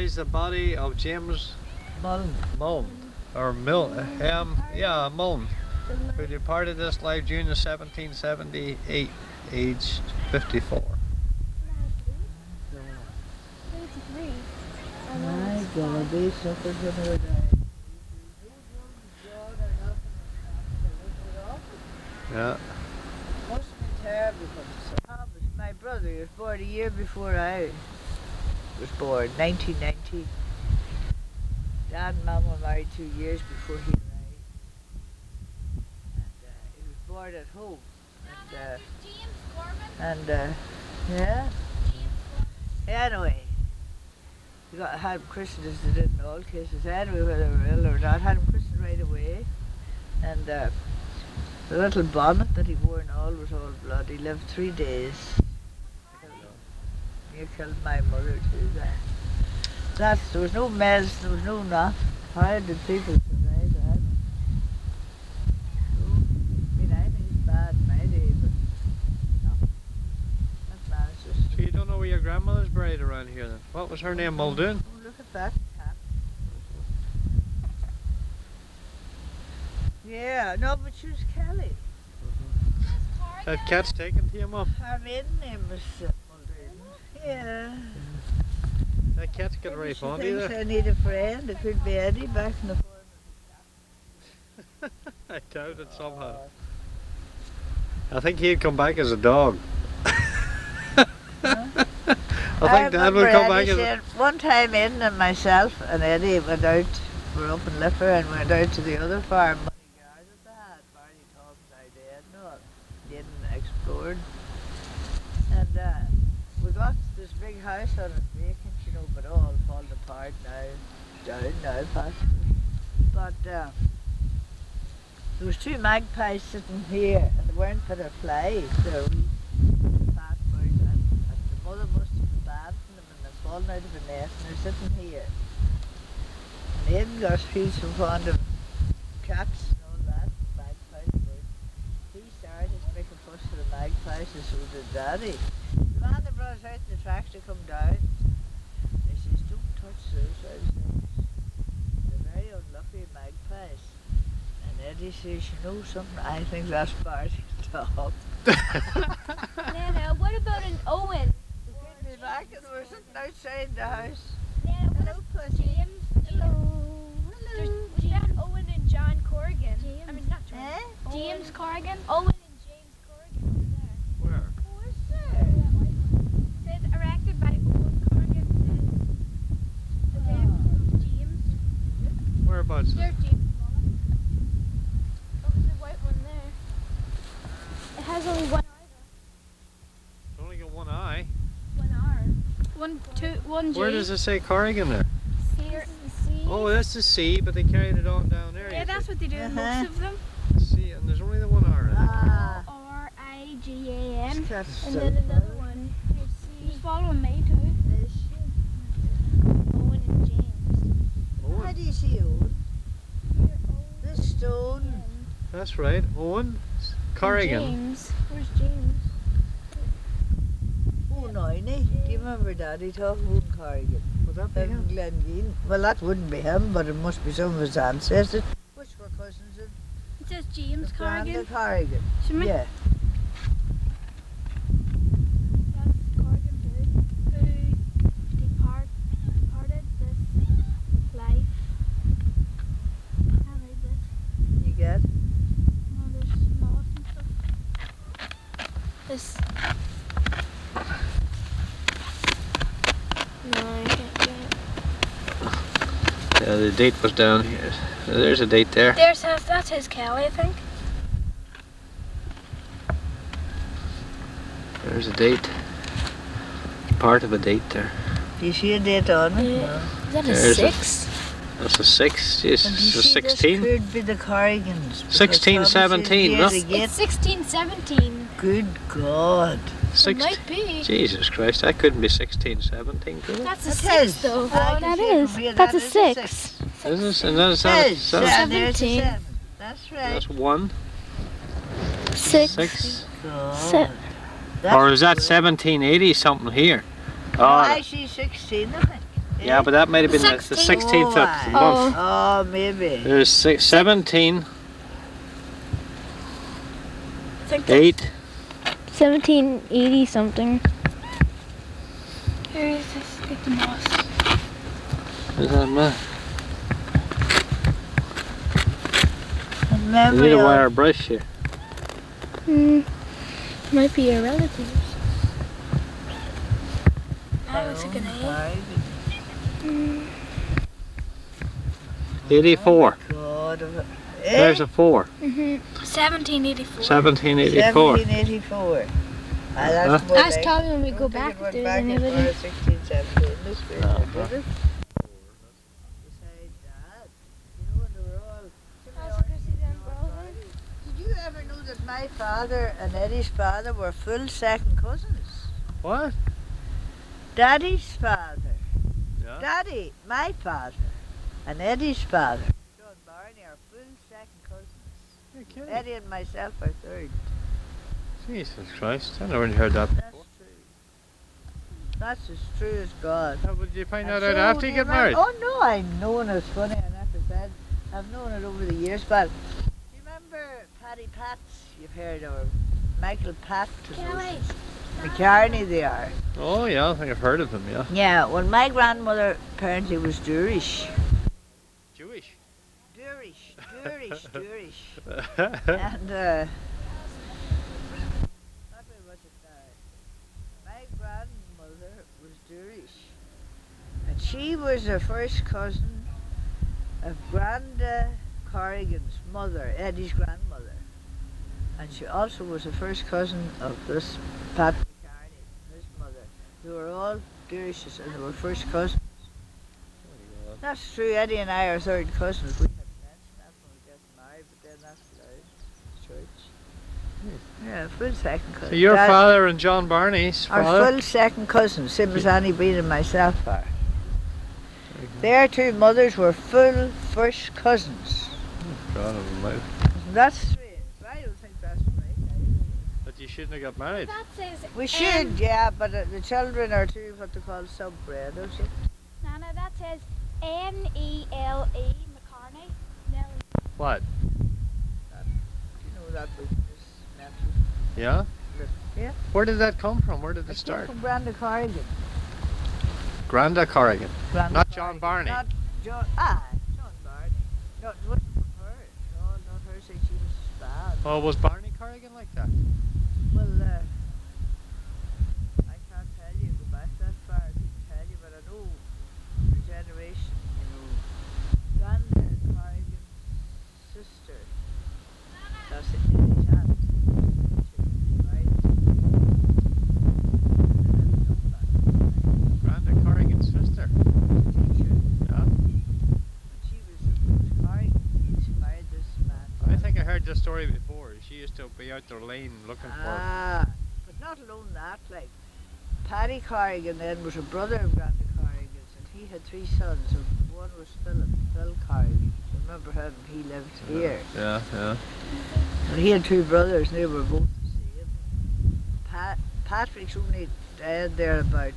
lies the body of James Mullen, or Mullen, who departed this life June of 1778, aged 54. My God, these suckers are gonna die. Yeah. Must have been terrible for my brother. He was born a year before I was born, 1919. Dad and Mum were married 2 years before he died. And he was born at home. Yeah. Anyway, we had him christened as they did in all cases. Anyway, whether they were ill or not, had him christened right away. And the little bonnet that he wore and all was all blood. He lived 3 days. He killed my mother too. There was no medicine, there was no nothing. How did people survive that? I mean, I think it's bad in my day, but no. That man's just... So you don't know where your grandmother's buried around here then? What was her name, Muldoon? Oh, look at that cat. Yeah, no, but she was Kelly. That cat's taken to you, Mum? Her maiden name was Muldoon. Yeah. That cat's got very fond of you there. I need a friend. It could be Eddie back in the form of I doubt it somehow. I think he'd come back as a dog. Huh? I think Dad would come back as a... One time Ed and myself and Eddie went out, we were up in Liffer and went out to the other farm. That they had, Barney Tom's idea, no, didn't explored. And we got this big house on it vacant, you know, but all falling apart now, down now, past. But there was 2 magpies sitting here, and they weren't for their flies. They were wee fat birds, and the mother must have been bad from them, and they're fallen out of the nest, and they're sitting here. And Aidan got he's so fond of cats and all that, magpies, birds. He started making fuss for the magpies, and so did Daddy. The man that brought us out in the tractor come down. He says, "Don't touch those," I says. "They're very unlucky magpies." And Eddie says, "You know something, I think that's Barty's dog." Nana, what about an Owen? We couldn't be back and we were sitting outside the house. Nana, Hello, pussy. James? Hello. Was that Owen and John Corrigan? James. I mean, not John. Eh? James Corrigan? Owen and James Corrigan was there. Where? Who is there? It says erected by Owen Corrigan. The name of James. Whereabouts? There's James Mullen. Oh, there's a white one there. It has only one eye It's only got one eye. though. One R. One J. Where does it say Corrigan there? Here. Oh, that's the C, but they carried it on down there. Yeah, that's what they do in Uh-huh. most of them. C, and there's only the one R in it. Ah. R-I-G-A-N. That's And so then another funny. one. He's following me too. Is she? Owen and James. How Owen. do you see Owen? Here, Owen This stone. and That's right. Owen Corrigan. James. Where's James? Oh, Noiney. Do you remember Daddy talking about Corrigan? Would that be From him? Glendine. Well, that wouldn't be him, but it must be some of his ancestors. Which were cousins of It says James Corrigan. Corrigan. Shouldn't we? Yeah. That's Corrigan who departed this life. Can't read this. You get? No, there's moss and stuff. This. No, I can't get it. Yeah, the date was down here. There's a date there. That's his Kelly, I think. There's a date. Part of a date there. Do you see a date on it? Yeah. No. Is that a There's a- 6? That's a 6. Jeez, And it's you a see 16. This could be the Corrigans. because 16, Thomas is 17, here no? to get- It's 16, 17. Good God. It might be. Jesus Christ, that couldn't be 16, 17, could it? That's a It 6 is. though. I can that see it is. from here. That's That a is 6. Is this? And that's It is. seven. Yeah, there's a 17. 7. That's right. That's 1, 6. 6. God. That's Or is that good. 1780 something here? Oh, Oh, I see 16, I think. Yeah, but that might have been the 16th of the month. Oh, maybe. There's 17, I think 8. 1780 something. Here is this sticky moss. Is that man? A You memory need a of- wire brush here. Might be your relatives. That was a good age. 84. God of it. There's a 4. 1784. 1784. 1784. That's more Ask like- Tommy when we I go don't think back it if went there's back as anybody. far as 1617. This way, Uh-huh. did it? Beside that, you know, when they were all... I was going to see them brother. Did you ever know that my father and Eddie's father were full second cousins? What? Daddy's father. Yeah. Daddy, my father, and Eddie's father, John Barney, are full second cousins. You're kidding. Eddie and myself are third. Jesus Christ. I never heard that That's before. true. That's as true as God. How would you find And that out so after you they get went- married? Oh no, I know, and it's funny enough as said. I've known it over the years, but do you remember Paddy Pats? You've heard of him. Michael Pat. Kelly. McCartney they are. Oh yeah, I think I've heard of him, yeah. Yeah, well my grandmother apparently was Jewish. Jewish. Jewish. And not very much of that. My grandmother was Jewish, and she was the first cousin of Granda Corrigan's mother, Eddie's grandmother, and she also was the first cousin of this Pat McCartney, his mother. They were all Jewish, and they were first cousins. That's true. Eddie and I are third cousins. We had mentioned that when we got married, but then that's allowed. Church. Yeah, full second cousin. So your Dad- father and John Barney's are father? full second cousins, same as Annie Bean and myself are. Their two mothers were full first cousins. God almighty. That's strange. I don't think that's right. But you shouldn't have got married. That says We should, yeah, but the children are two what they call subbred, or something. Nana, that says N-E-L-E McCartney. Nelly. What? You know that was just mental. Yeah? Yeah. Where did that come from? Where did it It came start? from Granda Corrigan. Granda Corrigan. Granda Not John Barney. Not John. John Barney. No, it wasn't from her. No, not her. Saying she was bad. Oh, was Barney Corrigan like that? Well, I can't tell you. Go back that far. I couldn't tell you, but I know the generation. You know, Granda Corrigan's sister. That's it. Eddie's aunt. Granda Corrigan's sister. Yeah. She was Corrigan. She married this man. I think I heard this story before. She used to be out there lane looking for But not alone that, like Paddy Corrigan then was a brother of Granda Corrigan's, and he had three sons, and one was Phil Corrigan. Remember him? He lived here. Yeah, yeah. And he had two brothers, and they were both the same. Patrick's only died there about, I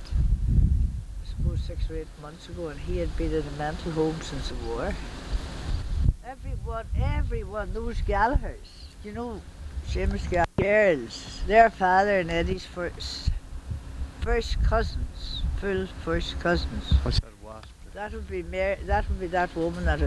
suppose, 6 or 8 months ago, and he had been in a mental home since the war. Everyone, those Gallaghers, you know, Seamus Gallagher, girls, their father and Eddie's first cousins, full first cousins. What's that wasp? That would be that woman that